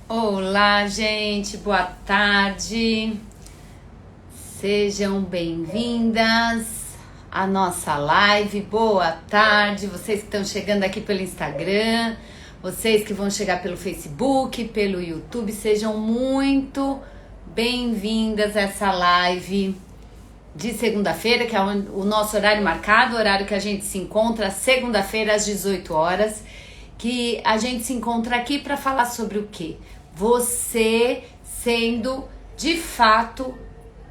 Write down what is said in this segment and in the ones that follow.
Olá, gente, boa tarde. Sejam bem-vindas à nossa live. Boa tarde, vocês que estão chegando aqui pelo Instagram, vocês que vão chegar pelo Facebook, pelo YouTube, sejam muito bem-vindas a essa live de segunda-feira, que é o nosso horário marcado, o horário que a gente se encontra, segunda-feira às 18 horas, que a gente se encontra aqui para falar sobre o quê? Você sendo, de fato,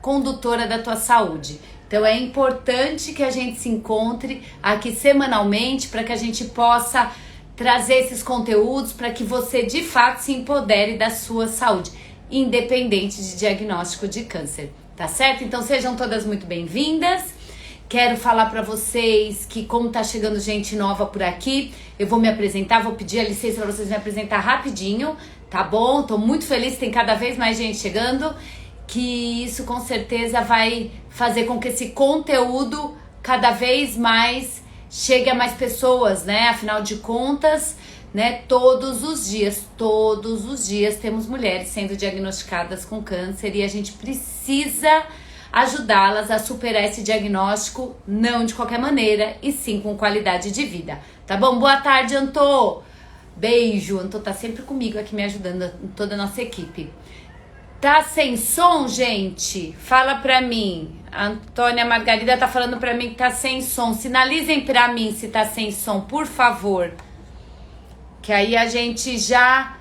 condutora da tua saúde. Então é importante que a gente se encontre aqui semanalmente para que a gente possa trazer esses conteúdos para que você, de fato, se empodere da sua saúde, independente de diagnóstico de câncer, tá certo? Então sejam todas muito bem-vindas. Quero falar para vocês que, como tá chegando gente nova por aqui, eu vou me apresentar, vou pedir a licença para vocês me apresentar rapidinho, tá bom? Tô muito feliz, tem cada vez mais gente chegando, que isso com certeza vai fazer com que esse conteúdo cada vez mais chegue a mais pessoas, né? Afinal de contas, né, todos os dias temos mulheres sendo diagnosticadas com câncer e a gente precisa ajudá-las a superar esse diagnóstico, não de qualquer maneira, e sim com qualidade de vida. Tá bom? Boa tarde, Antô! Beijo! Antô tá sempre comigo aqui me ajudando, toda a nossa equipe. Tá sem som, gente? Fala pra mim. A Antônia Margarida tá falando pra mim que tá sem som. Sinalizem pra mim se tá sem som, por favor. Que aí a gente já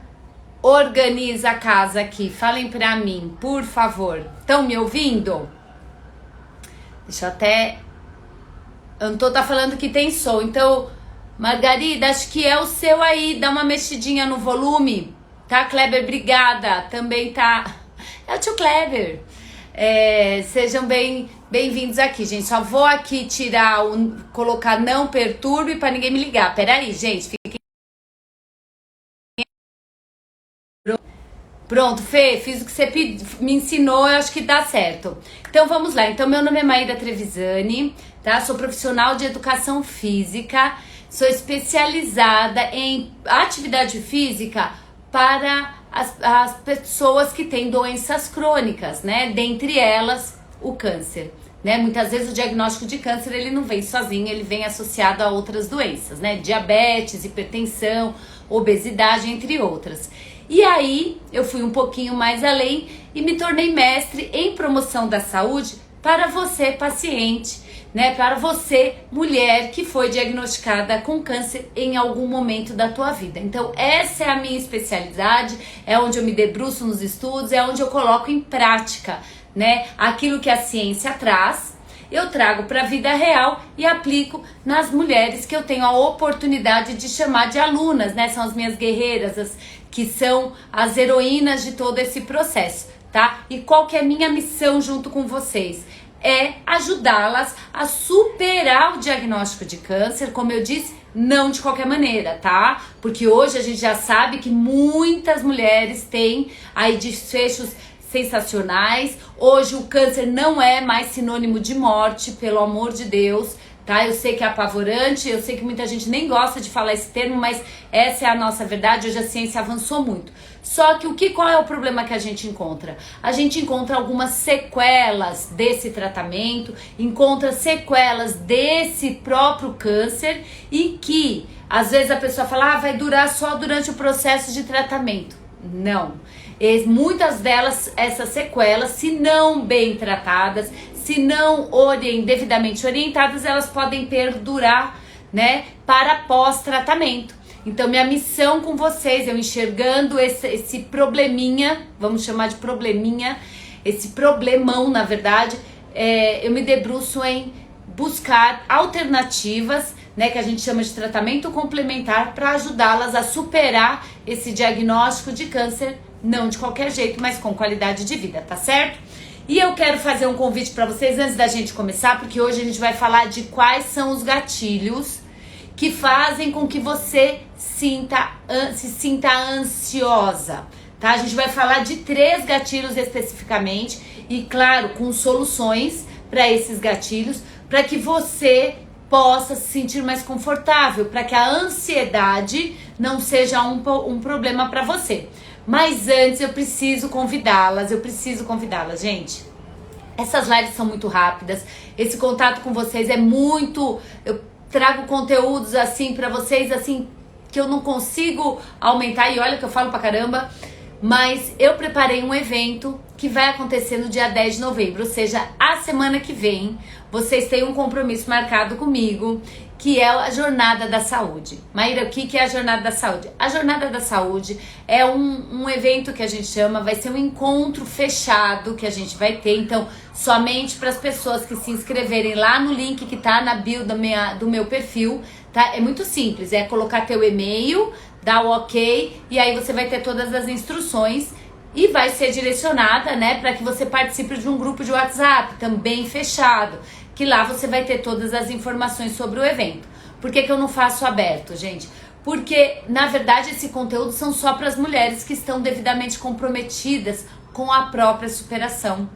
organiza a casa aqui. Falem pra mim, por favor. Estão me ouvindo? Deixa eu até... Antô tá falando que tem som. Então, Margarida, acho que é o seu aí. Dá uma mexidinha no volume. Tá, Kleber? Obrigada. Também tá... É o tio Kleber. Sejam bem-vindos aqui, gente. Só vou aqui colocar não perturbe pra ninguém me ligar. Peraí, gente. Fiquem... Pronto, Fê, fiz o que você me ensinou, eu acho que dá certo. Então vamos lá. Então meu nome é Maíra Trevisani, tá? Sou profissional de educação física, sou especializada em atividade física para as pessoas que têm doenças crônicas, né? Dentre elas, o câncer, né? Muitas vezes o diagnóstico de câncer, ele não vem sozinho, ele vem associado a outras doenças, né? Diabetes, hipertensão, obesidade, entre outras. E aí, eu fui um pouquinho mais além e me tornei mestre em promoção da saúde para você, paciente, né? Para você, mulher que foi diagnosticada com câncer em algum momento da tua vida. Então, essa é a minha especialidade, é onde eu me debruço nos estudos, é onde eu coloco em prática, né? Aquilo que a ciência traz, eu trago para a vida real e aplico nas mulheres que eu tenho a oportunidade de chamar de alunas, né? São as minhas guerreiras, que são as heroínas de todo esse processo, tá? E qual que é a minha missão junto com vocês? É ajudá-las a superar o diagnóstico de câncer, como eu disse, não de qualquer maneira, tá? Porque hoje a gente já sabe que muitas mulheres têm aí desfechos sensacionais. Hoje o câncer não é mais sinônimo de morte, pelo amor de Deus, tá? Eu sei que é apavorante, eu sei que muita gente nem gosta de falar esse termo, mas essa é a nossa verdade. Hoje a ciência avançou muito. Só que qual é o problema que a gente encontra? A gente encontra algumas sequelas desse tratamento, encontra sequelas desse próprio câncer e que às vezes a pessoa fala, vai durar só durante o processo de tratamento. Não. Muitas delas, essas sequelas, se não bem tratadas, se não devidamente orientadas, elas podem perdurar, né, para pós-tratamento. Então, minha missão com vocês, eu enxergando esse probleminha, vamos chamar de probleminha, esse problemão, na verdade, eu me debruço em buscar alternativas, né, que a gente chama de tratamento complementar, para ajudá-las a superar esse diagnóstico de câncer, não de qualquer jeito, mas com qualidade de vida, tá certo? E eu quero fazer um convite para vocês antes da gente começar, porque hoje a gente vai falar de quais são os gatilhos que fazem com que você se sinta ansiosa, tá? A gente vai falar de 3 gatilhos especificamente e, claro, com soluções para esses gatilhos, para que você possa se sentir mais confortável, para que a ansiedade não seja um problema para você. Mas antes eu preciso convidá-las, gente. Essas lives são muito rápidas, esse contato com vocês é muito... Eu trago conteúdos assim pra vocês, assim, que eu não consigo aumentar, e olha que eu falo pra caramba, mas eu preparei um evento que vai acontecer no dia 10 de novembro, ou seja, a semana que vem, vocês têm um compromisso marcado comigo, que é a Jornada da Saúde. Maíra, o que é a Jornada da Saúde? A Jornada da Saúde é um evento que a gente chama, vai ser um encontro fechado que a gente vai ter, então, somente para as pessoas que se inscreverem lá no link que tá na bio do meu perfil, tá? É muito simples, é colocar teu e-mail, dar o ok, e aí você vai ter todas as instruções e vai ser direcionada, né, para que você participe de um grupo de WhatsApp, também fechado, que lá você vai ter todas as informações sobre o evento. Por que eu não faço aberto, gente? Porque, na verdade, esse conteúdo são só para as mulheres que estão devidamente comprometidas com a própria superação,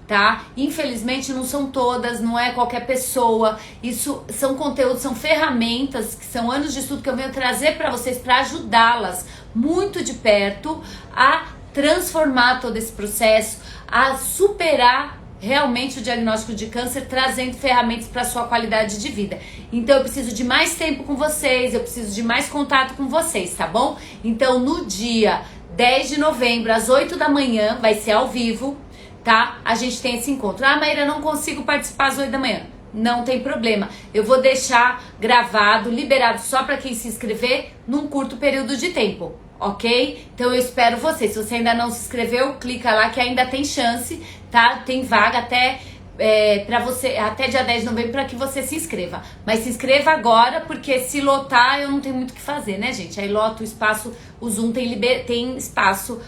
tá? Infelizmente não são todas, não é qualquer pessoa. Isso são conteúdos, são ferramentas, que são anos de estudo que eu venho trazer para vocês, para ajudá-las muito de perto a transformar todo esse processo, a superar realmente o diagnóstico de câncer, trazendo ferramentas para sua qualidade de vida. Então eu preciso de mais tempo com vocês, eu preciso de mais contato com vocês, tá bom? Então no dia 10 de novembro, às 8 da manhã, vai ser ao vivo, tá? A gente tem esse encontro. Ah, Maíra, não consigo participar às 8 da manhã. Não tem problema. Eu vou deixar gravado, liberado só para quem se inscrever num curto período de tempo, ok? Então eu espero você. Se você ainda não se inscreveu, clica lá que ainda tem chance, tá? Tem vaga até para você até dia 10 de novembro para que você se inscreva. Mas se inscreva agora, porque se lotar eu não tenho muito o que fazer, né, gente? Aí lota o espaço, o Zoom tem espaço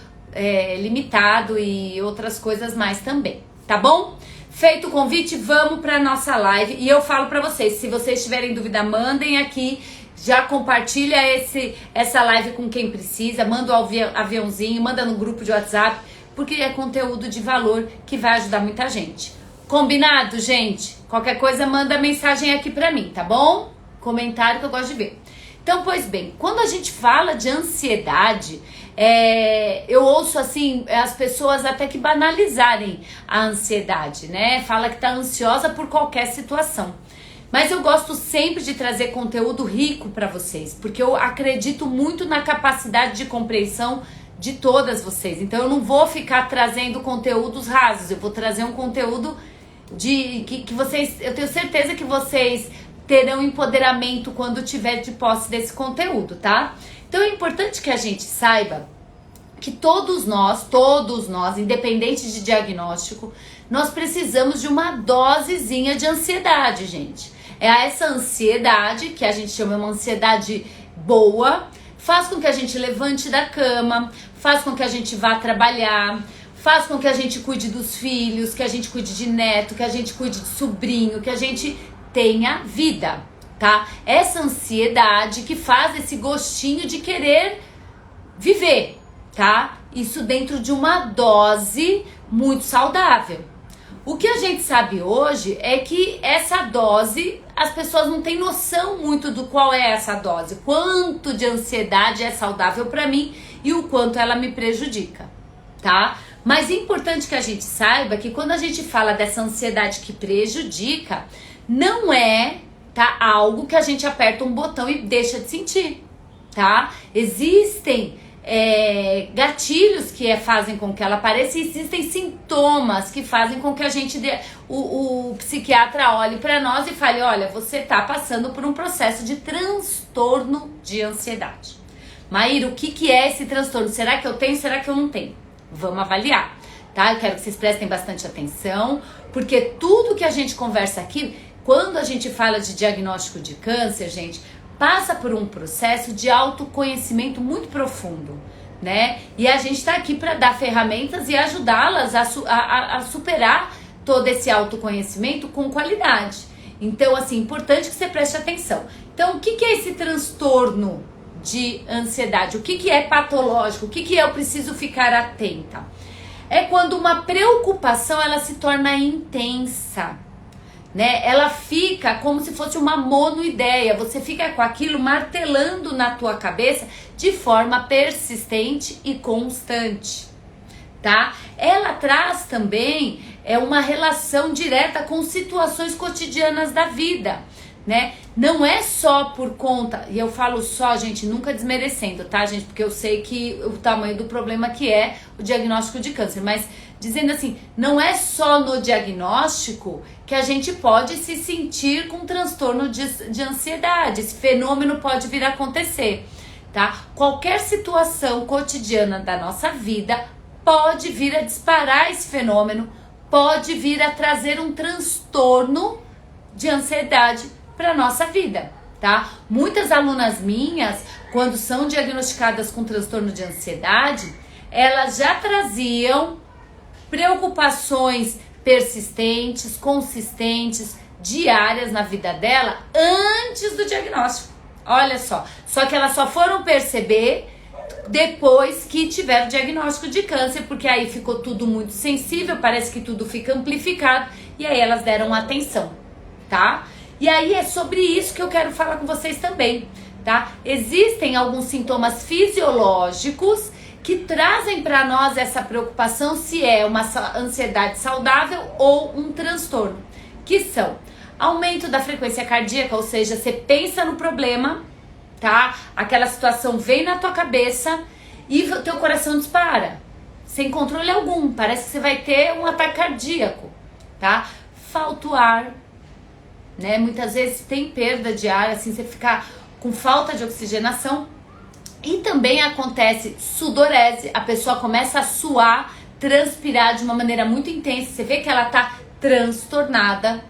limitado e outras coisas mais também, tá bom? Feito o convite, vamos para nossa live. E eu falo para vocês, se vocês tiverem dúvida, mandem aqui. Já compartilha essa live com quem precisa, manda o aviãozinho, manda no grupo de WhatsApp, porque é conteúdo de valor que vai ajudar muita gente. Combinado, gente? Qualquer coisa, manda mensagem aqui pra mim, tá bom? Comentário que eu gosto de ver. Então, pois bem, quando a gente fala de ansiedade, eu ouço assim, as pessoas até que banalizarem a ansiedade, né? Fala que tá ansiosa por qualquer situação. Mas eu gosto sempre de trazer conteúdo rico para vocês, porque eu acredito muito na capacidade de compreensão de todas vocês. Então eu não vou ficar trazendo conteúdos rasos, eu vou trazer um conteúdo que vocês, eu tenho certeza que vocês terão empoderamento quando tiver de posse desse conteúdo, tá? Então é importante que a gente saiba que todos nós, independente de diagnóstico, nós precisamos de uma dosezinha de ansiedade, gente. É essa ansiedade, que a gente chama de uma ansiedade boa, faz com que a gente levante da cama, faz com que a gente vá trabalhar, faz com que a gente cuide dos filhos, que a gente cuide de neto, que a gente cuide de sobrinho, que a gente tenha vida, tá? Essa ansiedade que faz esse gostinho de querer viver, tá? Isso dentro de uma dose muito saudável. O que a gente sabe hoje é que essa dose, as pessoas não têm noção muito do qual é essa dose, quanto de ansiedade é saudável para mim e o quanto ela me prejudica, tá? Mas é importante que a gente saiba que quando a gente fala dessa ansiedade que prejudica, não é, tá, algo que a gente aperta um botão e deixa de sentir, tá? Existem gatilhos que fazem com que ela apareça, e existem sintomas que fazem com que a gente o psiquiatra olhe para nós e fale, olha, você tá passando por um processo de transtorno de ansiedade. Maíra, o que é esse transtorno? Será que eu tenho? Será que eu não tenho? Vamos avaliar, tá? Eu quero que vocês prestem bastante atenção, porque tudo que a gente conversa aqui, quando a gente fala de diagnóstico de câncer, gente, passa por um processo de autoconhecimento muito profundo, né? E a gente tá aqui para dar ferramentas e ajudá-las a superar todo esse autoconhecimento com qualidade. Então, assim, importante que você preste atenção. Então, o que é esse transtorno de ansiedade? O que é patológico? O que eu preciso ficar atenta? É quando uma preocupação, ela se torna intensa. né? Ela fica como se fosse uma monoideia. Você fica com aquilo martelando na tua cabeça de forma persistente e constante, tá? Ela traz também uma relação direta com situações cotidianas da vida, né? Não é só por conta, e eu falo só, gente, nunca desmerecendo, tá, gente? Porque eu sei que o tamanho do problema que é o diagnóstico de câncer, mas dizendo assim, não é só no diagnóstico que a gente pode se sentir com transtorno de ansiedade. Esse fenômeno pode vir a acontecer, tá? Qualquer situação cotidiana da nossa vida pode vir a disparar esse fenômeno, pode vir a trazer um transtorno de ansiedade para nossa vida, tá? Muitas alunas minhas, quando são diagnosticadas com transtorno de ansiedade, elas já traziam preocupações persistentes, consistentes, diárias na vida dela antes do diagnóstico. Olha só que elas só foram perceber depois que tiveram o diagnóstico de câncer, porque aí ficou tudo muito sensível, parece que tudo fica amplificado, e aí elas deram atenção, tá? E aí é sobre isso que eu quero falar com vocês também, tá? Existem alguns sintomas fisiológicos que trazem para nós essa preocupação se é uma ansiedade saudável ou um transtorno, que são aumento da frequência cardíaca, ou seja, você pensa no problema, tá? Aquela situação vem na tua cabeça e o teu coração dispara, sem controle algum, parece que você vai ter um ataque cardíaco, tá? Falta o ar, né? Muitas vezes tem perda de ar, assim, você fica com falta de oxigenação. E também acontece sudorese, a pessoa começa a suar, transpirar de uma maneira muito intensa, você vê que ela tá transtornada,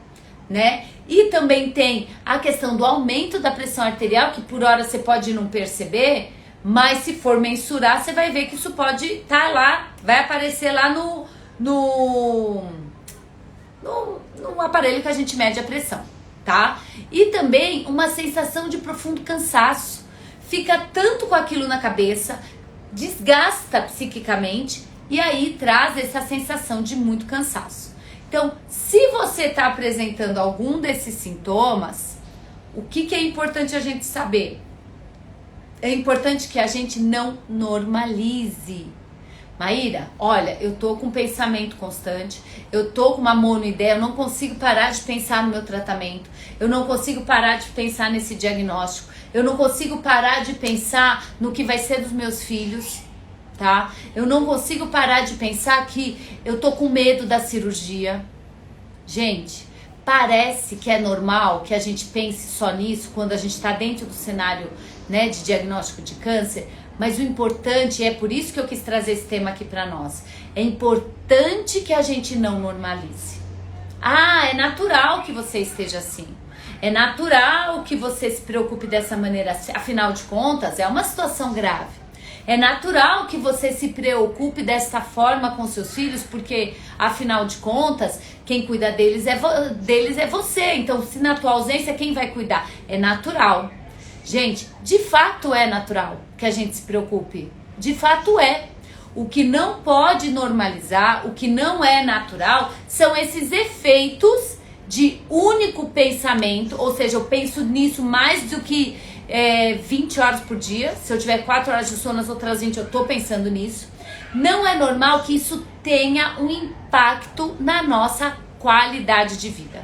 né? E também tem a questão do aumento da pressão arterial, que por hora você pode não perceber, mas se for mensurar, você vai ver que isso pode estar lá, vai aparecer lá no aparelho que a gente mede a pressão, tá? E também uma sensação de profundo cansaço. Fica tanto com aquilo na cabeça, desgasta psiquicamente e aí traz essa sensação de muito cansaço. Então, se você está apresentando algum desses sintomas, o que é importante a gente saber? É importante que a gente não normalize. Maíra, olha, eu tô com pensamento constante, eu tô com uma monoideia, eu não consigo parar de pensar no meu tratamento, eu não consigo parar de pensar nesse diagnóstico, eu não consigo parar de pensar no que vai ser dos meus filhos, tá? Eu não consigo parar de pensar que eu tô com medo da cirurgia. Gente, parece que é normal que a gente pense só nisso quando a gente tá dentro do cenário, né, de diagnóstico de câncer, mas o importante, é por isso que eu quis trazer esse tema aqui pra nós, é importante que a gente não normalize. Ah, é natural que você esteja assim. É natural que você se preocupe dessa maneira, afinal de contas, é uma situação grave. É natural que você se preocupe dessa forma com seus filhos, porque, afinal de contas, quem cuida deles é você. Então, se na tua ausência, quem vai cuidar? É natural. Gente, de fato é natural que a gente se preocupe. De fato é. O que não pode normalizar, o que não é natural, são esses efeitos de único pensamento, ou seja, eu penso nisso mais do que 20 horas por dia. Se eu tiver 4 horas de sono, as outras 20 eu tô pensando nisso. Não é normal que isso tenha um impacto na nossa qualidade de vida,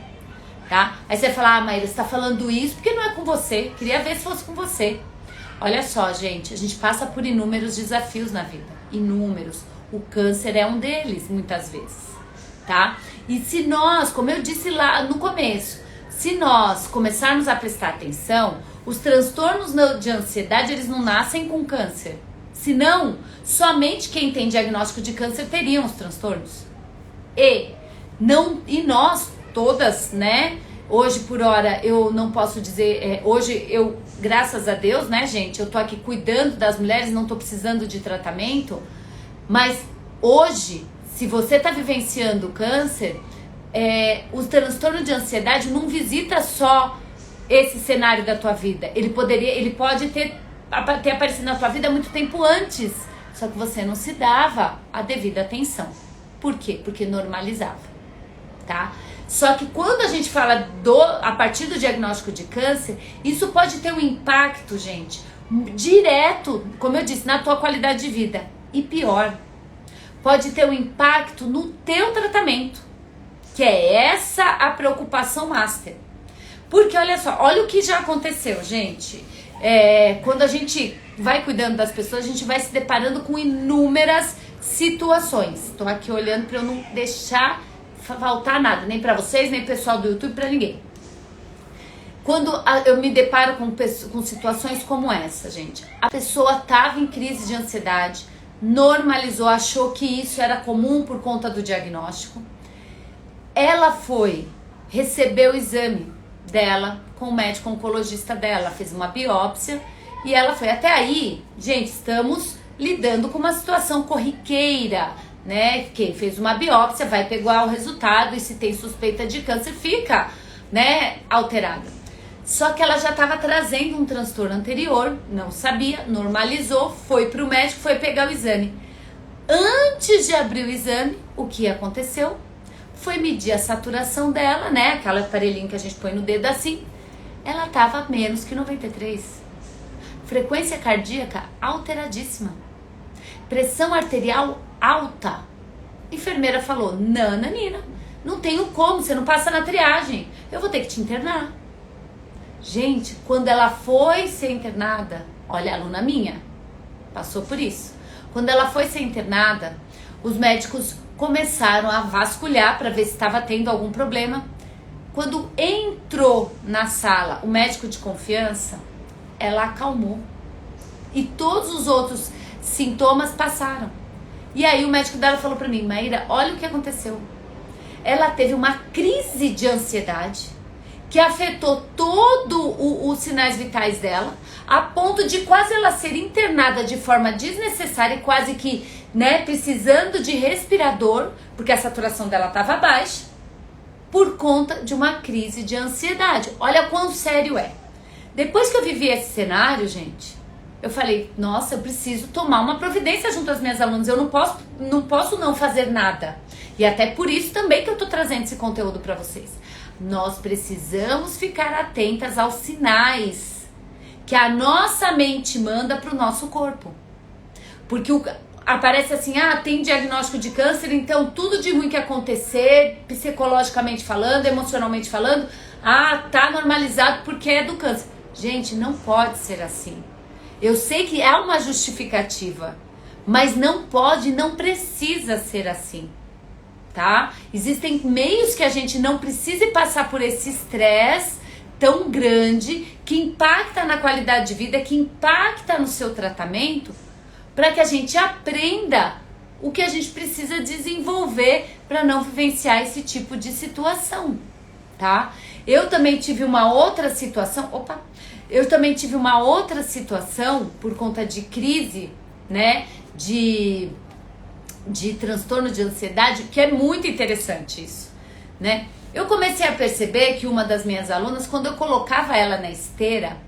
tá? Aí você vai falar, Maíra, você tá falando isso porque não é com você, queria ver se fosse com você. Olha só, gente, a gente passa por inúmeros desafios na vida, inúmeros. O câncer é um deles, muitas vezes, tá? E se nós, como eu disse lá no começo, se nós começarmos a prestar atenção, os transtornos de ansiedade, eles não nascem com câncer. Senão, somente quem tem diagnóstico de câncer teriam os transtornos. E nós, todas, né? Hoje, por hora, eu não posso dizer... hoje, eu, graças a Deus, né, gente? Eu tô aqui cuidando das mulheres, não tô precisando de tratamento. Mas hoje, se você tá vivenciando câncer, o transtorno de ansiedade não visita só esse cenário da tua vida. Ele pode ter aparecido na tua vida muito tempo antes. Só que você não se dava a devida atenção. Por quê? Porque normalizava, tá? Só que quando a gente fala a partir do diagnóstico de câncer, isso pode ter um impacto, gente, direto, como eu disse, na tua qualidade de vida. E pior, pode ter um impacto no teu tratamento, que é essa a preocupação master. Porque olha só, olha o que já aconteceu, gente. Quando a gente vai cuidando das pessoas, a gente vai se deparando com inúmeras situações. Estou aqui olhando para eu não deixar faltar nada, nem para vocês, nem pessoal do YouTube, para ninguém. Quando eu me deparo com situações como essa, gente, a pessoa estava em crise de ansiedade, normalizou, achou que isso era comum por conta do diagnóstico. Ela foi receber o exame dela com o médico oncologista dela, fez uma biópsia e ela foi. Até aí, gente, estamos lidando com uma situação corriqueira, né? Quem fez uma biópsia vai pegar o resultado e se tem suspeita de câncer fica, né, alterada. Só que ela já estava trazendo um transtorno anterior, não sabia, normalizou, foi pro médico, foi pegar o exame. Antes de abrir o exame, o que aconteceu? Foi medir a saturação dela, né? Aquela aparelhinho que a gente põe no dedo assim. Ela estava menos que 93. Frequência cardíaca alteradíssima. Pressão arterial alta. A enfermeira falou: Nananina, não tenho como, você não passa na triagem. Eu vou ter que te internar. Gente, quando ela foi ser internada, olha, aluna minha, passou por isso. Quando ela foi ser internada, os médicos começaram a vasculhar para ver se estava tendo algum problema. Quando entrou na sala o médico de confiança, ela acalmou. E todos os outros sintomas passaram. E aí o médico dela falou para mim: Maíra, olha o que aconteceu. Ela teve uma crise de ansiedade que afetou todos os sinais vitais dela, a ponto de quase ela ser internada de forma desnecessária e quase que, né, precisando de respirador, porque a saturação dela estava baixa, por conta de uma crise de ansiedade. Olha quão sério é. Depois que eu vivi esse cenário, gente, eu falei: nossa, eu preciso tomar uma providência junto às minhas alunas, eu não posso não fazer nada. E até por isso também que eu tô trazendo esse conteúdo para vocês. Nós precisamos ficar atentas aos sinais que a nossa mente manda pro nosso corpo. Porque aparece assim: tem diagnóstico de câncer, então tudo de ruim que acontecer, psicologicamente falando, emocionalmente falando, tá normalizado porque é do câncer. Gente, não pode ser assim. Eu sei que é uma justificativa, mas não pode, não precisa ser assim, tá? Existem meios que a gente não precise passar por esse estresse tão grande, que impacta na qualidade de vida, que impacta no seu tratamento, para que a gente aprenda o que a gente precisa desenvolver para não vivenciar esse tipo de situação, tá? Eu também tive uma outra situação, por conta de crise, né, de transtorno de ansiedade, que é muito interessante isso, né? Eu comecei a perceber que uma das minhas alunas, quando eu colocava ela na esteira,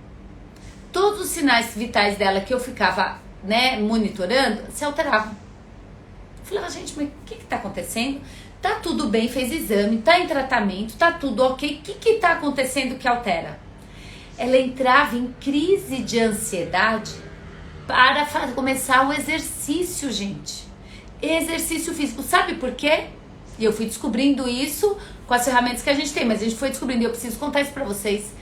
todos os sinais vitais dela que eu ficava, né, monitorando, se alteravam. Eu falava: gente, mas o que tá acontecendo? Tá tudo bem, fez exame, tá em tratamento, tá tudo ok, o que tá acontecendo que altera? Ela entrava em crise de ansiedade para começar o exercício, gente. Exercício físico. Sabe por quê? E eu fui descobrindo isso com as ferramentas que a gente tem, mas a gente foi descobrindo, e eu preciso contar isso pra vocês.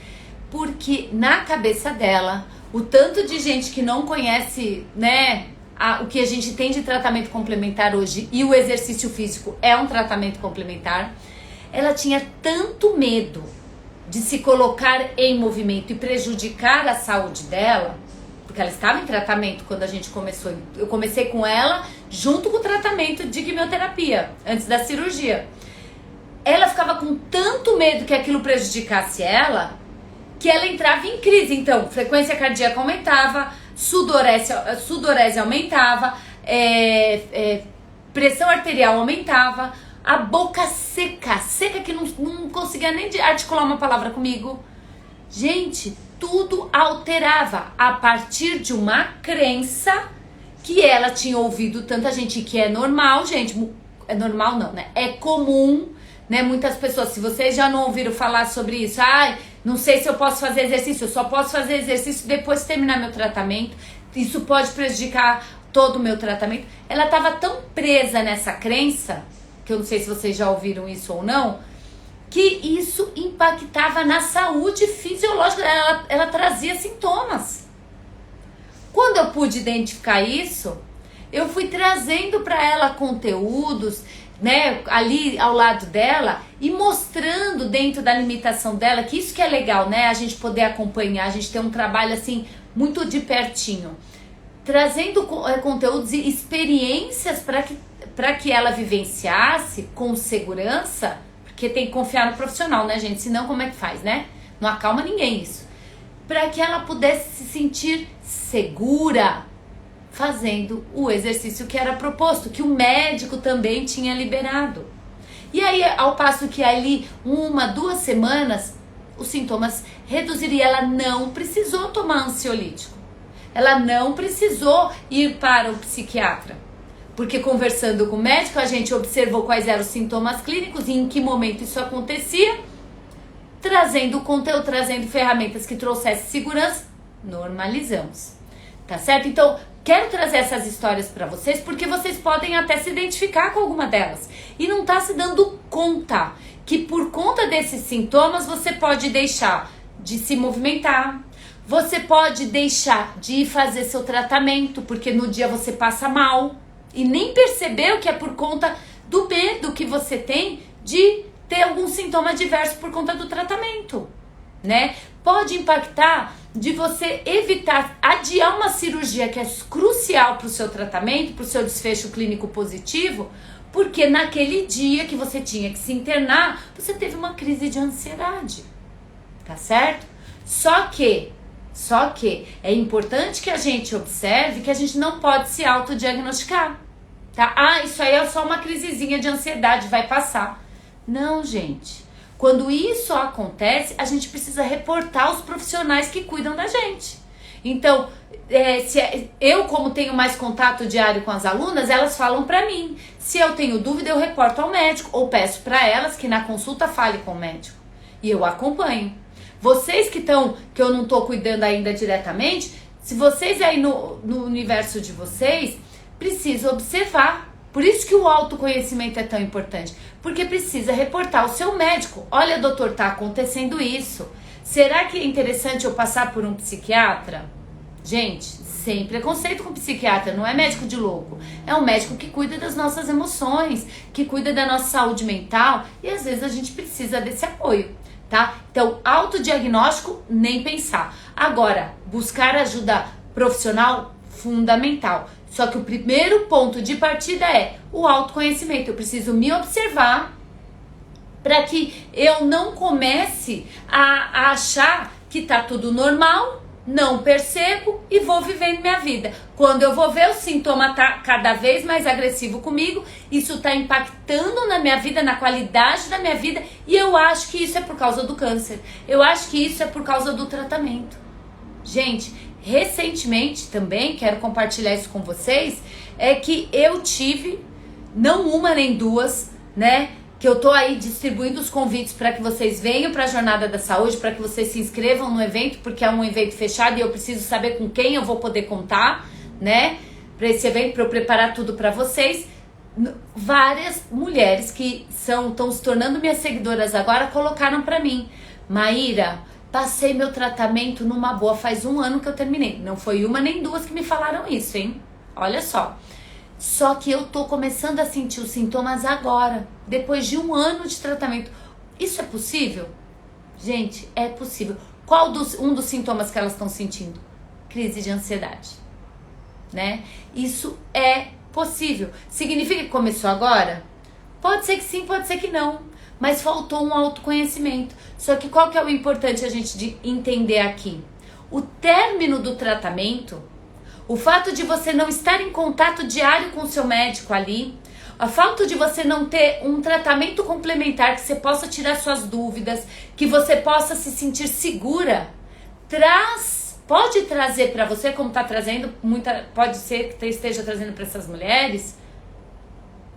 Porque na cabeça dela, o tanto de gente que não conhece, né, o que a gente tem de tratamento complementar hoje, e o exercício físico é um tratamento complementar, ela tinha tanto medo de se colocar em movimento e prejudicar a saúde dela, porque ela estava em tratamento quando a gente começou. Eu comecei com ela junto com o tratamento de quimioterapia, antes da cirurgia. Ela ficava com tanto medo que aquilo prejudicasse ela, que ela entrava em crise. Então, frequência cardíaca aumentava, sudorese aumentava, pressão arterial aumentava, a boca seca que não conseguia nem articular uma palavra comigo. Gente, tudo alterava a partir de uma crença que ela tinha ouvido tanta gente, que é normal, gente, é normal não, né? É comum né? Muitas pessoas, se vocês já não ouviram falar sobre isso, não sei se eu posso fazer exercício, eu só posso fazer exercício depois de terminar meu tratamento, isso pode prejudicar todo o meu tratamento. Ela estava tão presa nessa crença, que eu não sei se vocês já ouviram isso ou não, que isso impactava na saúde fisiológica, ela trazia sintomas. Quando eu pude identificar isso, eu fui trazendo para ela conteúdos, né, ali ao lado dela e mostrando dentro da limitação dela, que isso que é legal, né, a gente poder acompanhar, a gente ter um trabalho assim muito de pertinho, trazendo conteúdos e experiências para que ela vivenciasse com segurança, porque tem que confiar no profissional, né, gente, senão como é que faz, né, não acalma ninguém isso, para que ela pudesse se sentir segura fazendo o exercício que era proposto, que o médico também tinha liberado. E aí, ao passo que ali 1, 2 semanas, os sintomas reduziriam. Ela não precisou tomar ansiolítico. Ela não precisou ir para o psiquiatra. Porque conversando com o médico, a gente observou quais eram os sintomas clínicos e em que momento isso acontecia, trazendo conteúdo, trazendo ferramentas que trouxessem segurança, normalizamos. Tá certo? Então, quero trazer essas histórias para vocês porque vocês podem até se identificar com alguma delas e não tá se dando conta que por conta desses sintomas você pode deixar de se movimentar, você pode deixar de ir fazer seu tratamento porque no dia você passa mal e nem percebeu que é por conta do medo que você tem de ter algum sintoma adverso por conta do tratamento, né? Pode impactar de você evitar, adiar uma cirurgia que é crucial para o seu tratamento, para o seu desfecho clínico positivo, porque naquele dia que você tinha que se internar, você teve uma crise de ansiedade, tá certo? Só que é importante que a gente observe que a gente não pode se autodiagnosticar, tá? Isso aí é só uma crisezinha de ansiedade, vai passar. Não, gente. Quando isso acontece, a gente precisa reportar os profissionais que cuidam da gente. Então, eu como tenho mais contato diário com as alunas, elas falam pra mim. Se eu tenho dúvida, eu reporto ao médico ou peço pra elas que na consulta fale com o médico. E eu acompanho. Vocês que eu não tô cuidando ainda diretamente, se vocês aí no universo de vocês, precisam observar. Por isso que o autoconhecimento é tão importante, porque precisa reportar ao seu médico. Olha, doutor, tá acontecendo isso. Será que é interessante eu passar por um psiquiatra? Gente, sem preconceito com psiquiatra, não é médico de louco. É um médico que cuida das nossas emoções, que cuida da nossa saúde mental e às vezes a gente precisa desse apoio, tá? Então, autodiagnóstico, nem pensar. Agora, buscar ajuda profissional, fundamental. Só que o primeiro ponto de partida é o autoconhecimento. Eu preciso me observar para que eu não comece a achar que tá tudo normal, não percebo e vou vivendo minha vida. Quando eu vou ver o sintoma tá cada vez mais agressivo comigo, isso tá impactando na minha vida, na qualidade da minha vida, e eu acho que isso é por causa do câncer. Eu acho que isso é por causa do tratamento. Gente, recentemente também, quero compartilhar isso com vocês, é que eu tive, não uma nem duas, né, que eu tô aí distribuindo os convites para que vocês venham para a Jornada da Saúde, para que vocês se inscrevam no evento, porque é um evento fechado e eu preciso saber com quem eu vou poder contar, né, para esse evento, para eu preparar tudo para vocês. Várias mulheres que estão se tornando minhas seguidoras agora colocaram para mim: Maíra, passei meu tratamento numa boa, faz 1 ano que eu terminei. Não foi uma nem duas que me falaram isso, hein? Olha só. Só que eu tô começando a sentir os sintomas agora, depois de 1 ano de tratamento. Isso é possível? Gente, é possível. Qual um dos sintomas que elas estão sentindo? Crise de ansiedade, né? Isso é possível. Significa que começou agora? Pode ser que sim, pode ser que não. Mas faltou um autoconhecimento. Só que qual que é o importante a gente entender aqui? O término do tratamento, o fato de você não estar em contato diário com o seu médico ali, o fato de você não ter um tratamento complementar que você possa tirar suas dúvidas, que você possa se sentir segura, pode trazer para você, como está trazendo, pode ser que esteja trazendo para essas mulheres,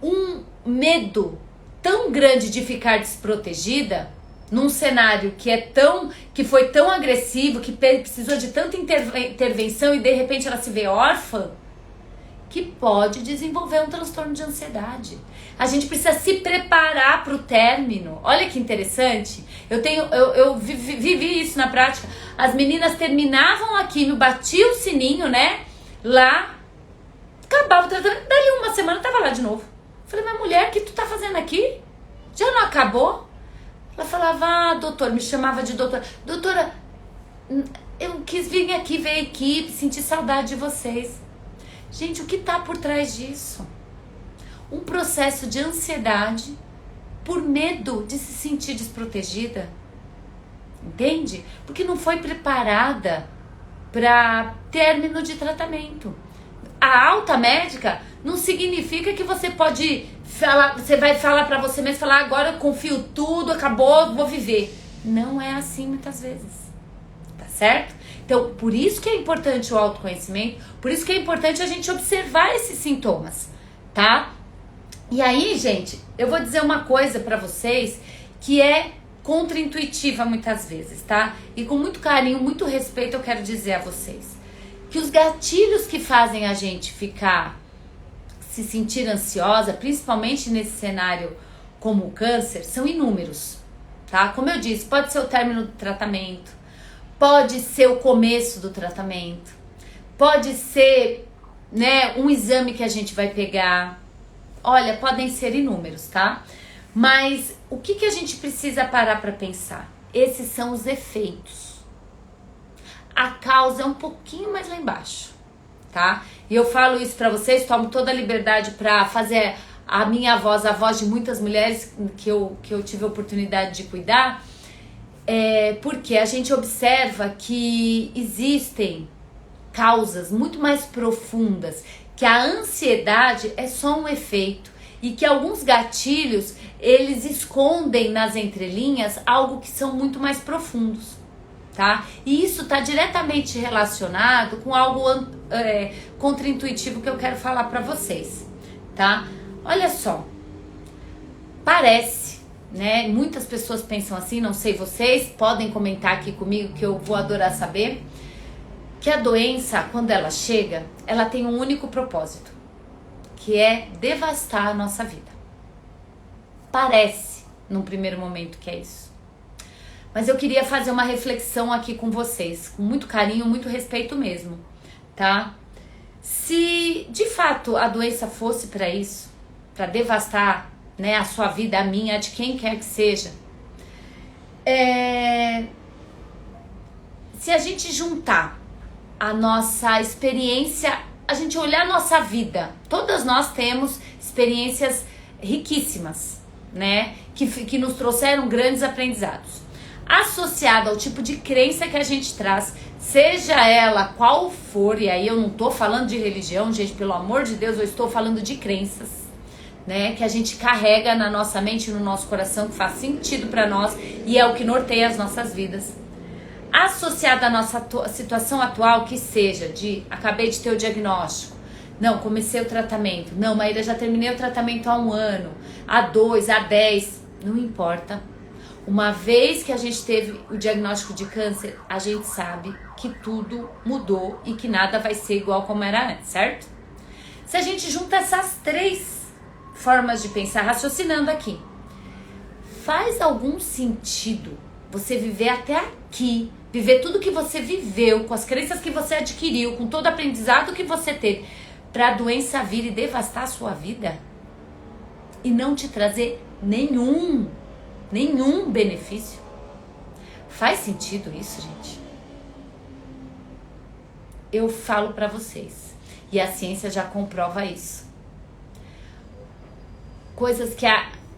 um medo tão grande de ficar desprotegida, num cenário que foi tão agressivo, que precisou de tanta intervenção e de repente ela se vê órfã, que pode desenvolver um transtorno de ansiedade. A gente precisa se preparar para o término. Olha que interessante. Eu vivi isso na prática. As meninas terminavam a quimio, batiam o sininho, né? Lá, acabava o tratamento. Dali uma semana, tava lá de novo. Falei, mas mulher, o que tu tá fazendo aqui? Já não acabou? Ela falava, doutor, me chamava de doutora. Doutora, eu quis vir aqui ver a equipe, sentir saudade de vocês. Gente, o que tá por trás disso? Um processo de ansiedade por medo de se sentir desprotegida. Entende? Porque não foi preparada para término de tratamento. A alta médica não significa que você pode falar, você vai falar para você mesmo, falar agora eu confio tudo, acabou, vou viver. Não é assim muitas vezes. Tá certo? Então, por isso que é importante o autoconhecimento, por isso que é importante a gente observar esses sintomas, tá? E aí, gente, eu vou dizer uma coisa pra vocês que é contraintuitiva muitas vezes, tá? E com muito carinho, muito respeito eu quero dizer a vocês que os gatilhos que fazem a gente se sentir ansiosa, principalmente nesse cenário como o câncer, são inúmeros, tá? Como eu disse, pode ser o término do tratamento, pode ser o começo do tratamento, pode ser, né, um exame que a gente vai pegar. Olha, podem ser inúmeros, tá? Mas o que a gente precisa parar para pensar? Esses são os efeitos. A causa é um pouquinho mais lá embaixo, tá? E eu falo isso para vocês, tomo toda a liberdade para fazer a minha voz, a voz de muitas mulheres que eu tive a oportunidade de cuidar, porque a gente observa que existem causas muito mais profundas, que a ansiedade é só um efeito e que alguns gatilhos, eles escondem nas entrelinhas algo que são muito mais profundos, tá? E isso está diretamente relacionado com algo contraintuitivo que eu quero falar para vocês, tá? Olha só, parece, né? Muitas pessoas pensam assim, não sei vocês, podem comentar aqui comigo que eu vou adorar saber, que a doença, quando ela chega, ela tem um único propósito, que é devastar a nossa vida. Parece, num primeiro momento, que é isso. Mas eu queria fazer uma reflexão aqui com vocês, com muito carinho, muito respeito mesmo, tá? Se, de fato, a doença fosse para isso, para devastar, né, a sua vida, a minha, a de quem quer que seja, se a gente juntar a nossa experiência, a gente olhar a nossa vida, todas nós temos experiências riquíssimas, né, que nos trouxeram grandes aprendizados. Associado ao tipo de crença que a gente traz, seja ela qual for, e aí eu não tô falando de religião, gente, pelo amor de Deus, eu estou falando de crenças, né, que a gente carrega na nossa mente, no nosso coração, que faz sentido para nós e é o que norteia as nossas vidas. Associada à nossa situação atual, que seja de acabei de ter o diagnóstico, não, comecei o tratamento, não, Maíra, já terminei o tratamento há 1 ano, há 2, há 10, não importa. Uma vez que a gente teve o diagnóstico de câncer, a gente sabe que tudo mudou e que nada vai ser igual como era antes, certo? Se a gente junta essas 3 formas de pensar, raciocinando aqui, faz algum sentido você viver até aqui, viver tudo que você viveu, com as crenças que você adquiriu, com todo o aprendizado que você teve, para a doença vir e devastar a sua vida e não te trazer nenhum benefício? Faz sentido isso, gente? Eu falo para vocês, e a ciência já comprova isso. Coisas que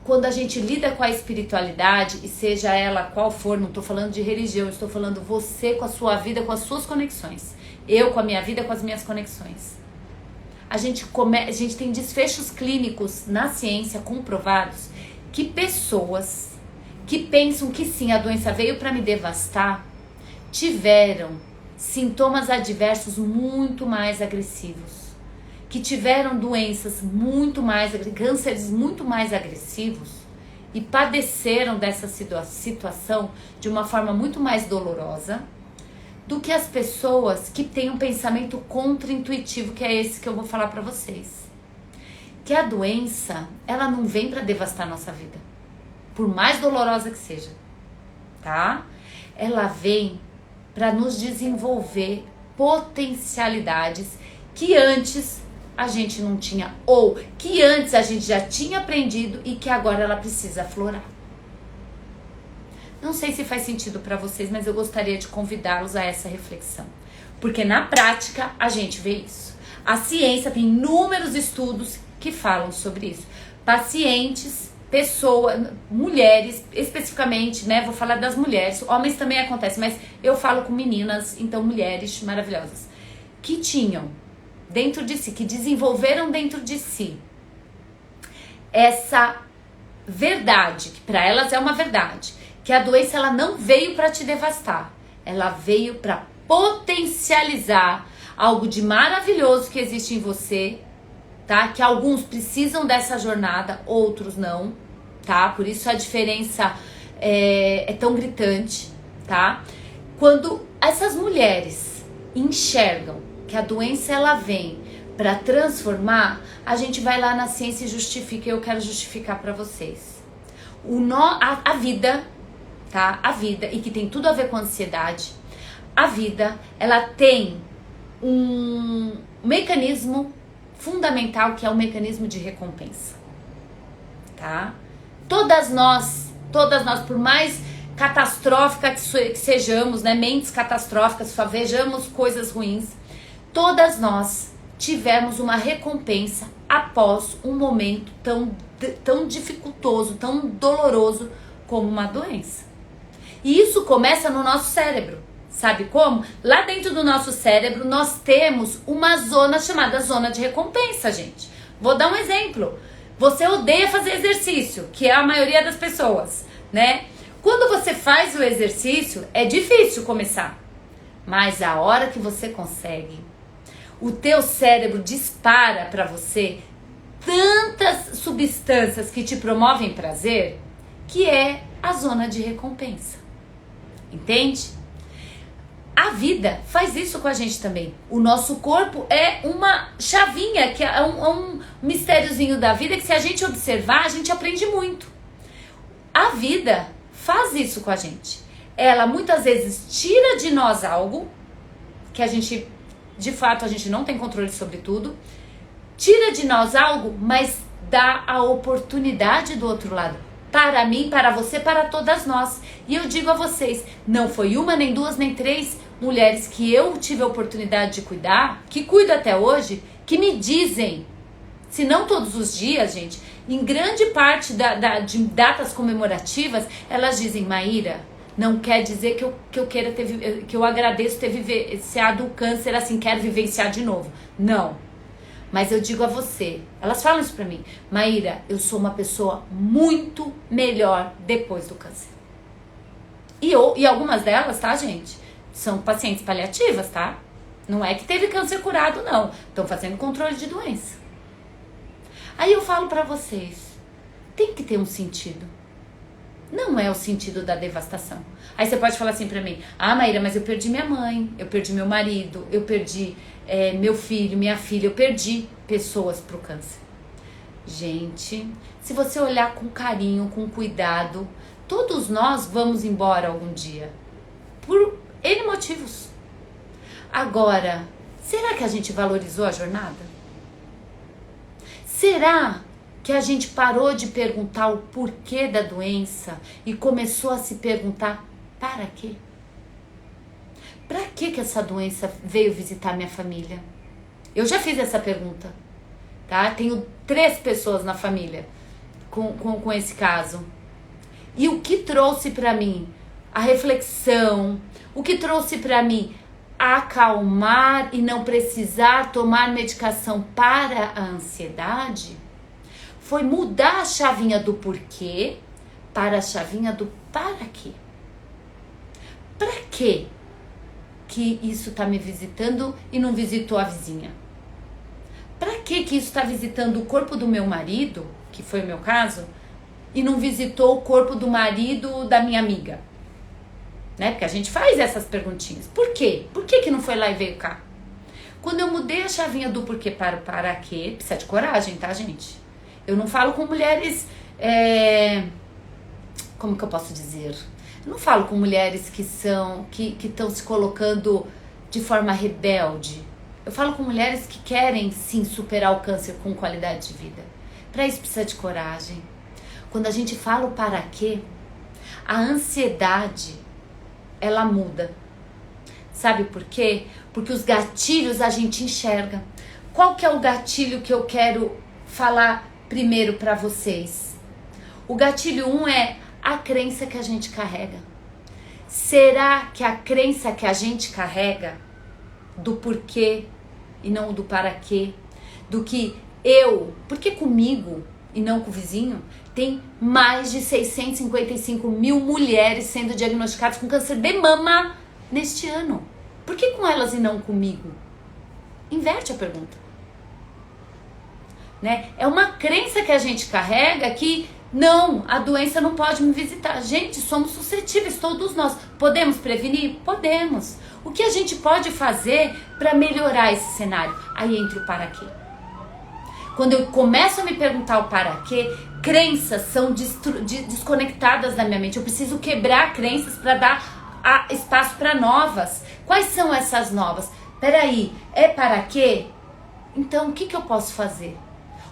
quando a gente lida com a espiritualidade, e seja ela qual for, não estou falando de religião, estou falando você com a sua vida, com as suas conexões. Eu com a minha vida, com as minhas conexões. A gente tem desfechos clínicos na ciência comprovados que pessoas que pensam que sim, a doença veio para me devastar, tiveram sintomas adversos muito mais agressivos, que tiveram doenças muito mais, cânceres muito mais agressivos e padeceram dessa situação de uma forma muito mais dolorosa do que as pessoas que têm um pensamento contra-intuitivo, que é esse que eu vou falar para vocês. Que a doença, ela não vem para devastar a nossa vida, por mais dolorosa que seja, tá? Ela vem para nos desenvolver potencialidades que antes a gente não tinha, ou que antes a gente já tinha aprendido e que agora ela precisa aflorar. Não sei se faz sentido para vocês, mas eu gostaria de convidá-los a essa reflexão. Porque na prática a gente vê isso. A ciência tem inúmeros estudos que falam sobre isso. Pacientes, pessoas, mulheres, especificamente, né? Vou falar das mulheres. Homens também acontece, mas eu falo com meninas, então mulheres maravilhosas. Que tinham dentro de si, que desenvolveram dentro de si essa verdade, que para elas é uma verdade, que a doença ela não veio para te devastar, ela veio para potencializar algo de maravilhoso que existe em você, tá? Que alguns precisam dessa jornada, outros não, tá? Por isso a diferença é tão gritante, tá? Quando essas mulheres enxergam que a doença ela vem para transformar, a gente vai lá na ciência e justifica. Eu quero justificar para vocês. A vida, tá? A vida, e que tem tudo a ver com ansiedade, a vida, ela tem um mecanismo fundamental que é o mecanismo de recompensa, tá? Todas nós, por mais catastrófica que sejamos, né? Mentes catastróficas, só vejamos coisas ruins, todas nós tivemos uma recompensa após um momento tão dificultoso, tão doloroso como uma doença. E isso começa no nosso cérebro. Sabe como? Lá dentro do nosso cérebro nós temos uma zona chamada zona de recompensa, gente. Vou dar um exemplo. Você odeia fazer exercício, que é a maioria das pessoas, né? Quando você faz o exercício, é difícil começar. Mas a hora que você consegue, o teu cérebro dispara para você tantas substâncias que te promovem prazer, que é a zona de recompensa. Entende? A vida faz isso com a gente também. O nosso corpo é uma chavinha, que é um mistériozinho da vida, que se a gente observar, a gente aprende muito. A vida faz isso com a gente. Ela muitas vezes tira de nós algo que a gente, de fato, a gente não tem controle sobre tudo. Tira de nós algo, mas dá a oportunidade do outro lado. Para mim, para você, para todas nós. E eu digo a vocês, não foi uma, nem duas, nem três mulheres que eu tive a oportunidade de cuidar, que cuido até hoje, que me dizem, se não todos os dias, gente, em grande parte de datas comemorativas, elas dizem, Maíra, não quer dizer que eu agradeço ter vivenciado o câncer assim, quero vivenciar de novo. Não. Mas eu digo a você, elas falam isso pra mim, Maíra, eu sou uma pessoa muito melhor depois do câncer. E algumas delas, tá, gente, são pacientes paliativas, tá? Não é que teve câncer curado, não. Estão fazendo controle de doença. Aí eu falo pra vocês, tem que ter um sentido. Não é o sentido da devastação. Aí você pode falar assim pra mim, Maíra, mas eu perdi minha mãe, eu perdi meu marido, eu perdi meu filho, minha filha, eu perdi pessoas pro câncer. Gente, se você olhar com carinho, com cuidado, todos nós vamos embora algum dia. Por N motivos. Agora, será que a gente valorizou a jornada? Será que a gente parou de perguntar o porquê da doença e começou a se perguntar para quê? Para que essa doença veio visitar minha família? Eu já fiz essa pergunta, tá? Tenho 3 pessoas na família com esse caso. E o que trouxe para mim a reflexão, o que trouxe para mim acalmar e não precisar tomar medicação para a ansiedade, foi mudar a chavinha do porquê para a chavinha do para quê. Para quê que isso está me visitando e não visitou a vizinha? Para que isso está visitando o corpo do meu marido, que foi o meu caso, e não visitou o corpo do marido da minha amiga? Né? Porque a gente faz essas perguntinhas. Por quê? Por que que não foi lá e veio cá? Quando eu mudei a chavinha do porquê para o para quê, precisa de coragem, tá, gente? Eu não falo com mulheres... como que eu posso dizer? Eu não falo com mulheres que estão se colocando de forma rebelde. Eu falo com mulheres que querem, sim, superar o câncer com qualidade de vida. Para isso precisa de coragem. Quando a gente fala o para quê, a ansiedade, ela muda. Sabe por quê? Porque os gatilhos a gente enxerga. Qual que é o gatilho que eu quero falar primeiro para vocês? O gatilho 1 é a crença que a gente carrega. Será que a crença que a gente carrega do porquê e não do para quê, do que por que comigo e não com o vizinho, tem mais de 655 mil mulheres sendo diagnosticadas com câncer de mama neste ano? Por que com elas e não comigo? Inverte a pergunta. Né? É uma crença que a gente carrega que não, a doença não pode me visitar. Gente, somos suscetíveis, todos nós. Podemos prevenir? Podemos. O que a gente pode fazer para melhorar esse cenário? Aí entra o para quê. Quando eu começo a me perguntar o para quê, crenças são desconectadas da minha mente. Eu preciso quebrar crenças para dar espaço para novas. Quais são essas novas? Peraí, é para quê? Então, o que eu posso fazer?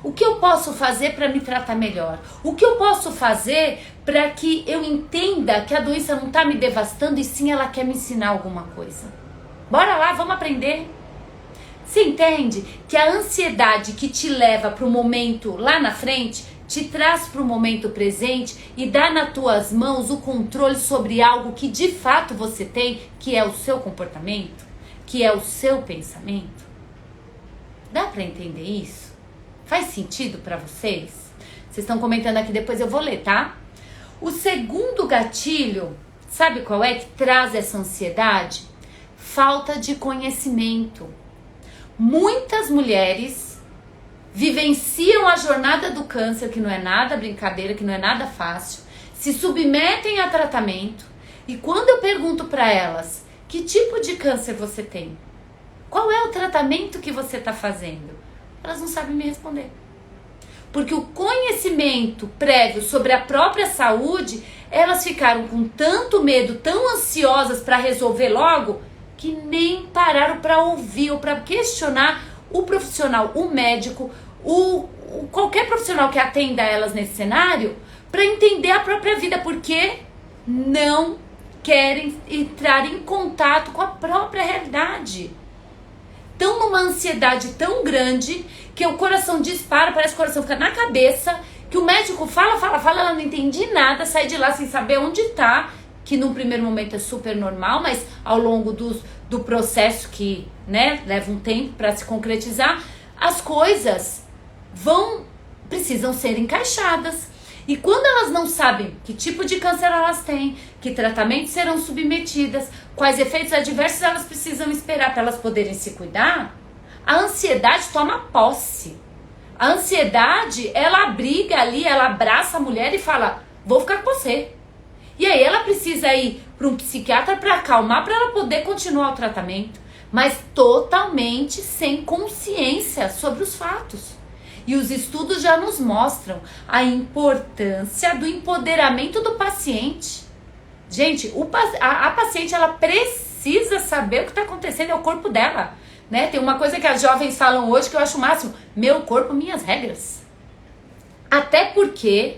O que eu posso fazer para me tratar melhor? O que eu posso fazer para que eu entenda que a doença não está me devastando e sim ela quer me ensinar alguma coisa? Bora lá, vamos aprender. Você entende que a ansiedade que te leva para o momento lá na frente te traz para o momento presente e dá nas tuas mãos o controle sobre algo que de fato você tem, que é o seu comportamento, que é o seu pensamento? Dá para entender isso? Faz sentido para vocês? Vocês estão comentando aqui, depois eu vou ler, tá? O segundo gatilho, sabe qual é que traz essa ansiedade? Falta de conhecimento. Muitas mulheres vivenciam a jornada do câncer, que não é nada brincadeira, que não é nada fácil, se submetem a tratamento e quando eu pergunto para elas, que tipo de câncer você tem? Qual é o tratamento que você está fazendo? Elas não sabem me responder. Porque o conhecimento prévio sobre a própria saúde, elas ficaram com tanto medo, tão ansiosas para resolver logo, que nem pararam para ouvir ou para questionar o profissional, o médico, qualquer profissional que atenda elas nesse cenário, para entender a própria vida, porque não querem entrar em contato com a própria realidade. Estão numa ansiedade tão grande que o coração dispara, parece que o coração fica na cabeça, que o médico fala, ela não entende nada, sai de lá sem saber onde está, que no primeiro momento é super normal, mas ao longo do processo que, né, leva um tempo para se concretizar, as coisas precisam ser encaixadas. E quando elas não sabem que tipo de câncer elas têm, que tratamentos serão submetidas, quais efeitos adversos elas precisam esperar para elas poderem se cuidar, a ansiedade toma posse. A ansiedade, ela abriga ali, ela abraça a mulher e fala, vou ficar com você. E aí ela precisa ir para um psiquiatra para acalmar, para ela poder continuar o tratamento, mas totalmente sem consciência sobre os fatos. E os estudos já nos mostram a importância do empoderamento do paciente. Gente, a paciente, ela precisa saber o que está acontecendo, é o corpo dela. Né? Tem uma coisa que as jovens falam hoje que eu acho o máximo, meu corpo, minhas regras. Até porque,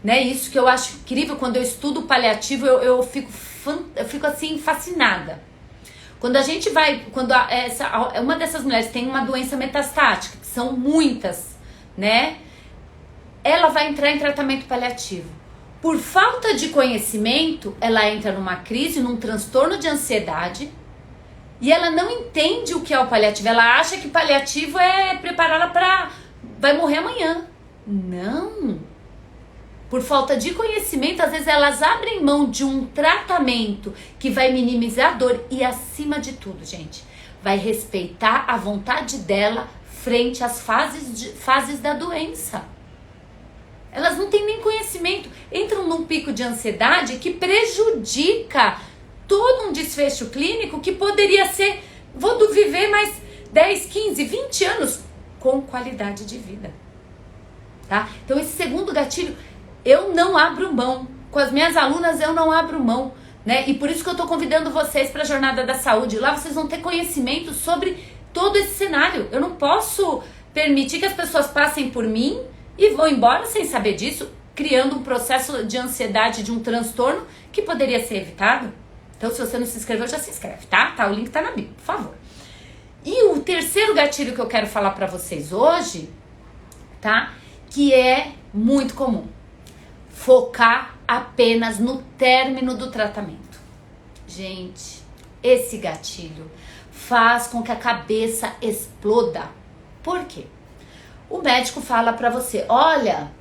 né, isso que eu acho incrível, quando eu estudo paliativo, eu fico assim, fascinada. Quando a gente vai, uma dessas mulheres tem uma doença metastática, que são muitas, né? Ela vai entrar em tratamento paliativo. Por falta de conhecimento, ela entra numa crise, num transtorno de ansiedade, e ela não entende o que é o paliativo. Ela acha que paliativo é preparar ela para vai morrer amanhã. Não. Por falta de conhecimento, às vezes elas abrem mão de um tratamento que vai minimizar a dor e, acima de tudo, gente, vai respeitar a vontade dela frente às fases da doença. Elas não têm nem conhecimento. Entram num pico de ansiedade que prejudica todo um desfecho clínico que poderia ser, vou viver mais 10, 15, 20 anos com qualidade de vida. Tá? Então esse segundo gatilho, eu não abro mão. Com as minhas alunas eu não abro mão. Né? E por isso que eu tô convidando vocês para a Jornada da Saúde. Lá vocês vão ter conhecimento sobre todo esse cenário. Eu não posso permitir que as pessoas passem por mim e vão embora sem saber disso, criando um processo de ansiedade, de um transtorno que poderia ser evitado. Então, se você não se inscreveu, já se inscreve, tá? O link tá na bio, por favor. E o terceiro gatilho que eu quero falar pra vocês hoje, tá? Que é muito comum. Focar apenas no término do tratamento. Gente, esse gatilho faz com que a cabeça exploda. Por quê? O médico fala pra você, olha,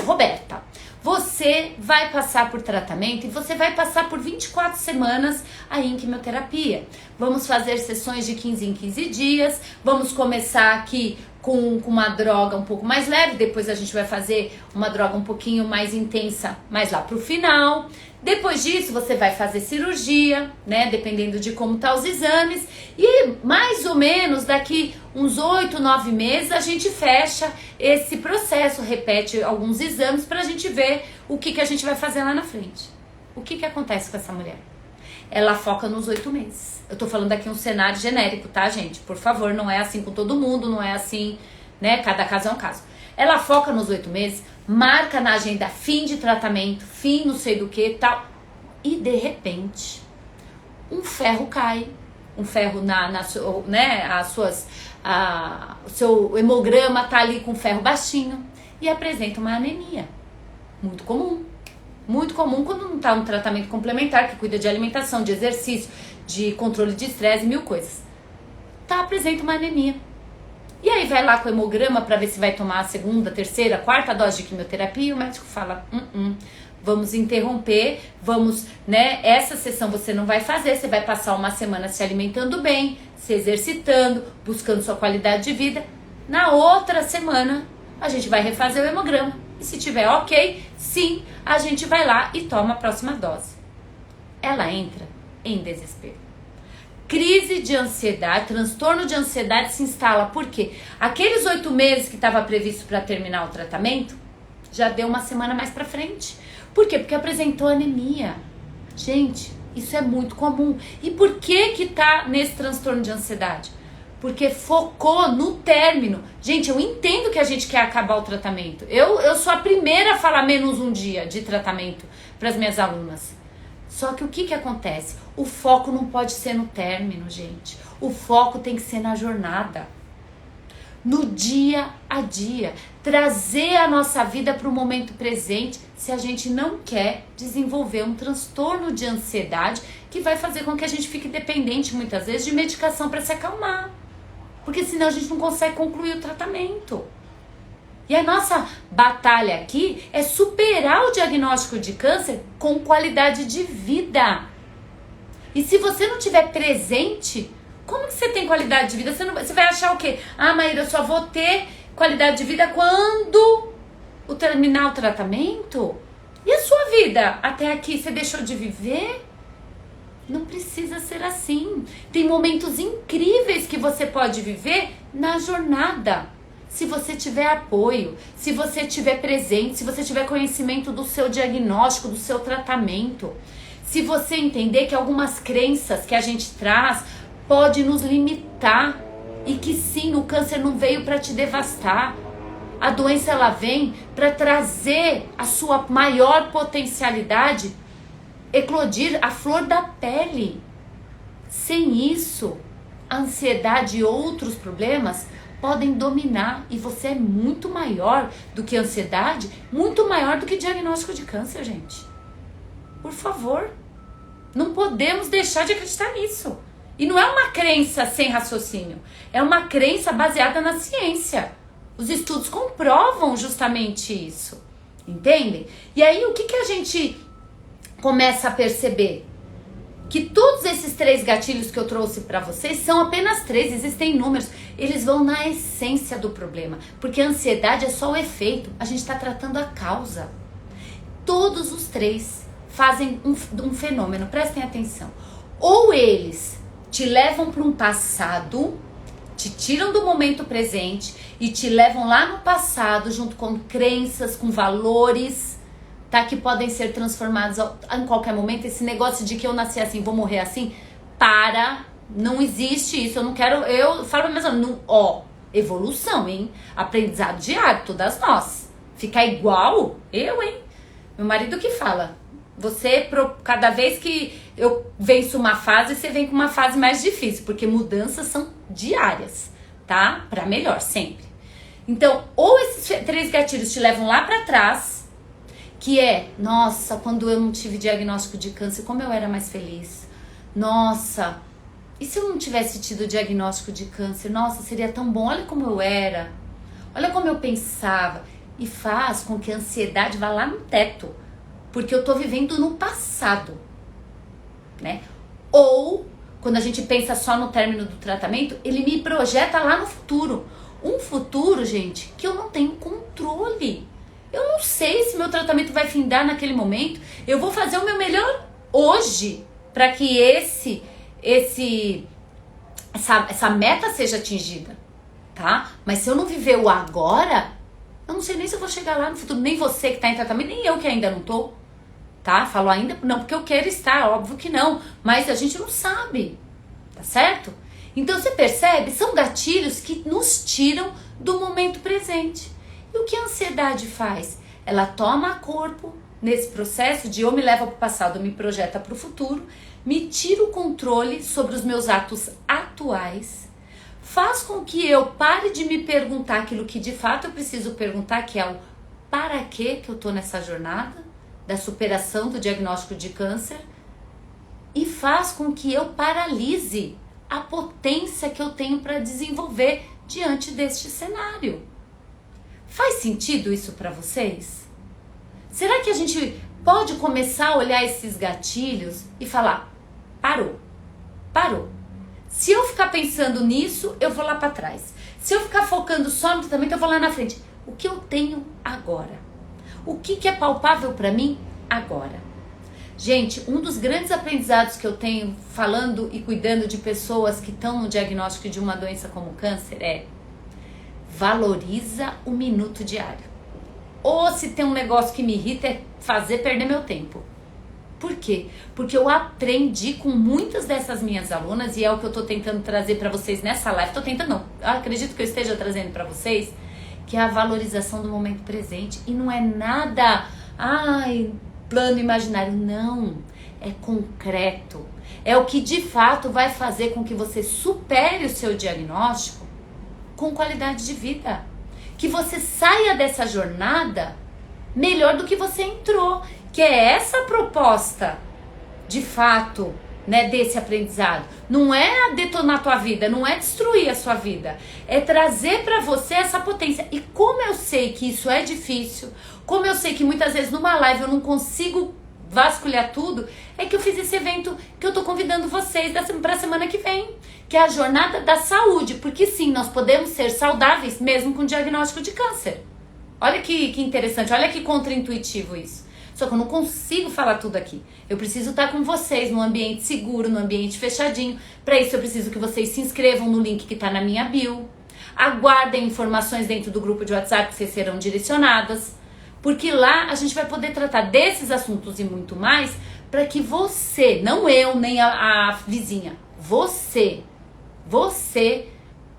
Roberta, você vai passar por tratamento e você vai passar por 24 semanas aí em quimioterapia. Vamos fazer sessões de 15 em 15 dias, vamos começar aqui com uma droga um pouco mais leve, depois a gente vai fazer uma droga um pouquinho mais intensa, mais lá pro final. Depois disso, você vai fazer cirurgia, né, dependendo de como tá os exames, e mais ou menos daqui uns 8, 9 meses a gente fecha esse processo, repete alguns exames pra gente ver o que a gente vai fazer lá na frente. O que acontece com essa mulher? Ela foca nos 8 meses. Eu tô falando aqui um cenário genérico, tá, gente? Por favor, não é assim com todo mundo, não é assim, né? Cada caso é um caso. Ela foca nos 8 meses, marca na agenda fim de tratamento, fim não sei do que tal. E de repente, um ferro cai. Um ferro o seu hemograma tá ali com ferro baixinho e apresenta uma anemia. Muito comum. Muito comum quando não tá um tratamento complementar que cuida de alimentação, de exercício, de controle de estresse, mil coisas. Apresenta uma anemia. E aí vai lá com o hemograma para ver se vai tomar a segunda, terceira, quarta dose de quimioterapia e o médico fala, vamos interromper, essa sessão você não vai fazer, você vai passar uma semana se alimentando bem, se exercitando, buscando sua qualidade de vida. Na outra semana, a gente vai refazer o hemograma. E se tiver ok, sim, a gente vai lá e toma a próxima dose. Ela entra em desespero. Crise de ansiedade, transtorno de ansiedade se instala. Por quê? Aqueles 8 meses que estava previsto para terminar o tratamento, já deu uma semana mais para frente. Por quê? Porque apresentou anemia. Gente, isso é muito comum. E por que tá nesse transtorno de ansiedade? Porque focou no término. Gente, eu entendo que a gente quer acabar o tratamento. Eu sou a primeira a falar menos um dia de tratamento para as minhas alunas. Só que o que acontece? O foco não pode ser no término, gente. O foco tem que ser na jornada. No dia a dia. Trazer a nossa vida para o momento presente se a gente não quer desenvolver um transtorno de ansiedade que vai fazer com que a gente fique dependente, muitas vezes, de medicação para se acalmar. Porque senão a gente não consegue concluir o tratamento. E a nossa batalha aqui é superar o diagnóstico de câncer com qualidade de vida. E se você não tiver presente, como que você tem qualidade de vida? Você vai achar o quê? Maíra, eu só vou ter qualidade de vida quando terminar o tratamento? E a sua vida? Até aqui você deixou de viver? Não precisa ser assim. Tem momentos incríveis que você pode viver na jornada. Se você tiver apoio, se você tiver presente, se você tiver conhecimento do seu diagnóstico, do seu tratamento. Se você entender que algumas crenças que a gente traz pode nos limitar e que sim, o câncer não veio para te devastar. A doença ela vem para trazer a sua maior potencialidade, eclodir a flor da pele. Sem isso, a ansiedade e outros problemas podem dominar e você é muito maior do que a ansiedade, muito maior do que diagnóstico de câncer, gente. Por favor, não podemos deixar de acreditar nisso. E não é uma crença sem raciocínio, é uma crença baseada na ciência. Os estudos comprovam justamente isso, entendem? E aí o que a gente começa a perceber? que todos esses 3 gatilhos que eu trouxe para vocês são apenas 3, existem números. Eles vão na essência do problema, porque a ansiedade é só o efeito, a gente está tratando a causa. Todos os 3 fazem um fenômeno, prestem atenção. Ou eles te levam para um passado, te tiram do momento presente e te levam lá no passado junto com crenças, com valores, tá? Que podem ser transformados em qualquer momento. Esse negócio de que eu nasci assim, vou morrer assim, não existe isso. Eu não quero, eu falo mesmo, evolução, hein? Aprendizado diário, todas nós. Ficar igual, hein? Meu marido que fala, cada vez que eu venço uma fase, você vem com uma fase mais difícil, porque mudanças são diárias, tá? Pra melhor, sempre. Então, ou esses 3 gatilhos te levam lá pra trás, que é, nossa, quando eu não tive diagnóstico de câncer, como eu era mais feliz. Nossa, e se eu não tivesse tido diagnóstico de câncer? Nossa, seria tão bom, olha como eu era, olha como eu pensava. E faz com que a ansiedade vá lá no teto, porque eu tô vivendo no passado, né? Ou, quando a gente pensa só no término do tratamento, ele me projeta lá no futuro. Um futuro, gente, que eu não tenho controle. Eu não sei se meu tratamento vai findar naquele momento. Eu vou fazer o meu melhor hoje para que essa meta seja atingida, tá? Mas se eu não viver o agora, eu não sei nem se eu vou chegar lá no futuro. Nem você que tá em tratamento, nem eu que ainda não tô, tá? Falo ainda não porque eu quero estar, óbvio que não. Mas a gente não sabe, tá certo? Então você percebe, são gatilhos que nos tiram do momento presente. E o que a ansiedade faz? Ela toma corpo nesse processo de ou me leva para o passado ou me projeta para o futuro, me tira o controle sobre os meus atos atuais, faz com que eu pare de me perguntar aquilo que de fato eu preciso perguntar, que é o para que eu tô nessa jornada da superação do diagnóstico de câncer, e faz com que eu paralise a potência que eu tenho para desenvolver diante deste cenário. Faz sentido isso para vocês? Será que a gente pode começar a olhar esses gatilhos e falar, parou. Se eu ficar pensando nisso, eu vou lá para trás. Se eu ficar focando só no tratamento, eu vou lá na frente. O que eu tenho agora? O que é palpável para mim agora? Gente, um dos grandes aprendizados que eu tenho falando e cuidando de pessoas que estão no diagnóstico de uma doença como câncer é: valoriza o minuto diário. Ou se tem um negócio que me irrita é fazer perder meu tempo. Por quê? Porque eu aprendi com muitas dessas minhas alunas, e é o que eu tô tentando trazer para vocês nessa live. Acredito que eu esteja trazendo para vocês, que é a valorização do momento presente. E não é nada, plano imaginário, não. É concreto. É o que de fato vai fazer com que você supere o seu diagnóstico com qualidade de vida. Que você saia dessa jornada melhor do que você entrou. Que é essa a proposta, de fato, né, desse aprendizado. Não é detonar a tua vida, não é destruir a sua vida. É trazer para você essa potência. E como eu sei que isso é difícil, como eu sei que muitas vezes numa live eu não consigo vasculhar tudo, é que eu fiz esse evento que eu tô convidando vocês para a semana que vem, que é a Jornada da Saúde. Porque sim, nós podemos ser saudáveis mesmo com diagnóstico de câncer. Olha que interessante, olha que contraintuitivo isso. Só que eu não consigo falar tudo aqui. Eu preciso estar com vocês num ambiente seguro, num ambiente fechadinho. Para isso eu preciso que vocês se inscrevam no link que está na minha bio. Aguardem informações dentro do grupo de WhatsApp que vocês serão direcionadas. Porque lá a gente vai poder tratar desses assuntos e muito mais, para que você, não eu nem a vizinha, você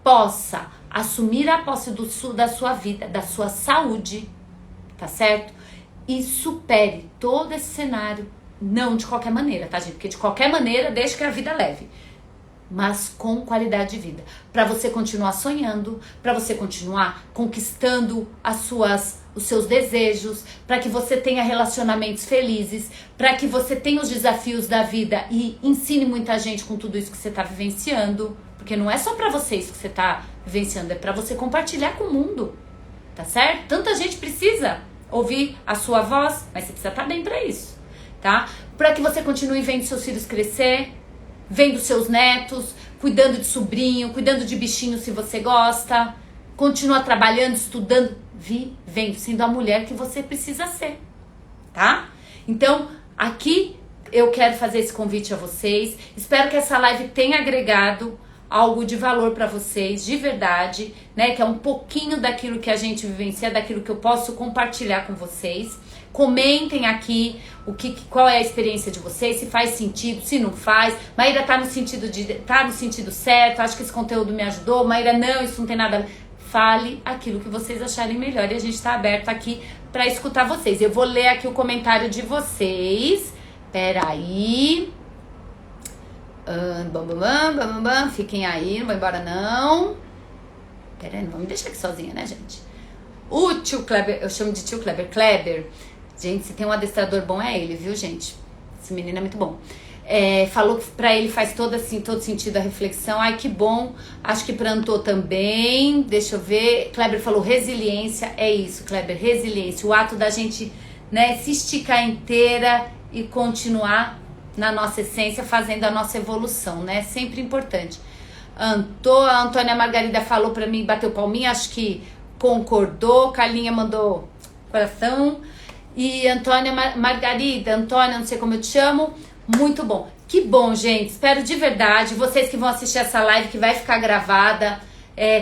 possa assumir a posse da sua vida, da sua saúde, tá certo? E supere todo esse cenário, não de qualquer maneira, tá, gente? Porque de qualquer maneira, deixa que a vida leve, mas com qualidade de vida. Para você continuar sonhando, para você continuar conquistando os seus desejos, para que você tenha relacionamentos felizes, para que você tenha os desafios da vida e ensine muita gente com tudo isso que você tá vivenciando. Porque não é só para vocês que você tá vivenciando, é para você compartilhar com o mundo, tá certo? Tanta gente precisa ouvir a sua voz, mas você precisa estar bem para isso, tá? para que você continue vendo seus filhos crescer, vendo seus netos, cuidando de sobrinho, cuidando de bichinho se você gosta, continua trabalhando, estudando, vivendo, sendo a mulher que você precisa ser, tá? Então, aqui eu quero fazer esse convite a vocês. Espero que essa live tenha agregado algo de valor para vocês, de verdade, né? Que é um pouquinho daquilo que a gente vivencia, daquilo que eu posso compartilhar com vocês. Comentem aqui qual é a experiência de vocês, se faz sentido, se não faz. Maíra tá no sentido certo, acho que esse conteúdo me ajudou. Maíra, não, isso não tem nada a ver. Fale aquilo que vocês acharem melhor e a gente tá aberto aqui para escutar vocês. Eu vou ler aqui o comentário de vocês. Peraí. Fiquem aí, não vou embora não. Peraí, não vou me deixar aqui sozinha, né, gente? O tio Kleber, eu chamo de tio Kleber. Kleber, gente, se tem um adestrador bom é ele, viu, gente? Esse menino é muito bom. Falou que pra ele faz todo sentido a reflexão. Ai, que bom. Acho que pra Antô também. Deixa eu ver. Kleber falou resiliência. É isso, Kleber, resiliência. O ato da gente, né, se esticar inteira e continuar na nossa essência, fazendo a nossa evolução, né? Sempre importante. A Antônia Margarida falou pra mim, bateu palminha, acho que concordou. Carlinha mandou coração. E Antônia Margarida, Antônia, não sei como eu te chamo, muito bom. Que bom, gente. Espero de verdade, vocês que vão assistir essa live, que vai ficar gravada,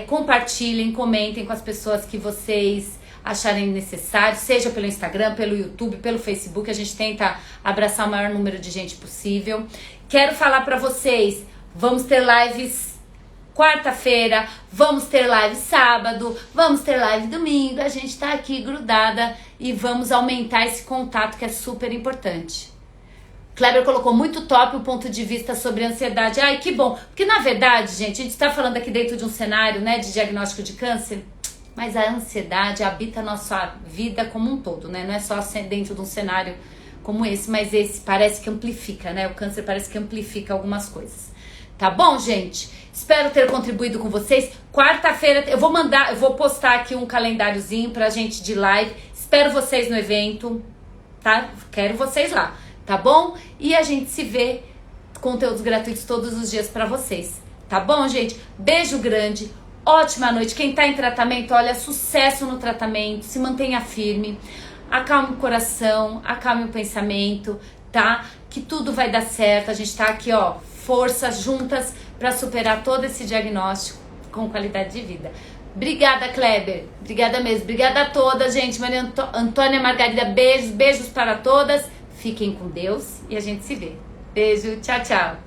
compartilhem, comentem com as pessoas que vocês acharem necessário, seja pelo Instagram, pelo YouTube, pelo Facebook. A gente tenta abraçar o maior número de gente possível. Quero falar pra vocês, vamos ter lives quarta-feira, vamos ter live sábado, vamos ter live domingo. A gente tá aqui grudada e vamos aumentar esse contato que é super importante. Kleber colocou muito top o ponto de vista sobre ansiedade. Ai, que bom. Porque na verdade, gente, a gente tá falando aqui dentro de um cenário, né, de diagnóstico de câncer, mas a ansiedade habita a nossa vida como um todo, né? Não é só dentro de um cenário como esse, mas esse parece que amplifica, né? O câncer parece que amplifica algumas coisas. Tá bom, gente? Espero ter contribuído com vocês. Quarta-feira eu vou postar aqui um calendáriozinho pra gente de live. Espero vocês no evento, tá? Quero vocês lá, tá bom? E a gente se vê, conteúdos gratuitos todos os dias pra vocês. Tá bom, gente? Beijo grande. Ótima noite. Quem tá em tratamento, olha, sucesso no tratamento. Se mantenha firme. Acalme o coração, acalme o pensamento, tá? Que tudo vai dar certo. A gente tá aqui, ó, forças juntas pra superar todo esse diagnóstico com qualidade de vida. Obrigada, Kleber. Obrigada mesmo. Obrigada a todas, gente. Maria Antônia Margarida, beijos para todas. Fiquem com Deus e a gente se vê. Beijo, tchau, tchau.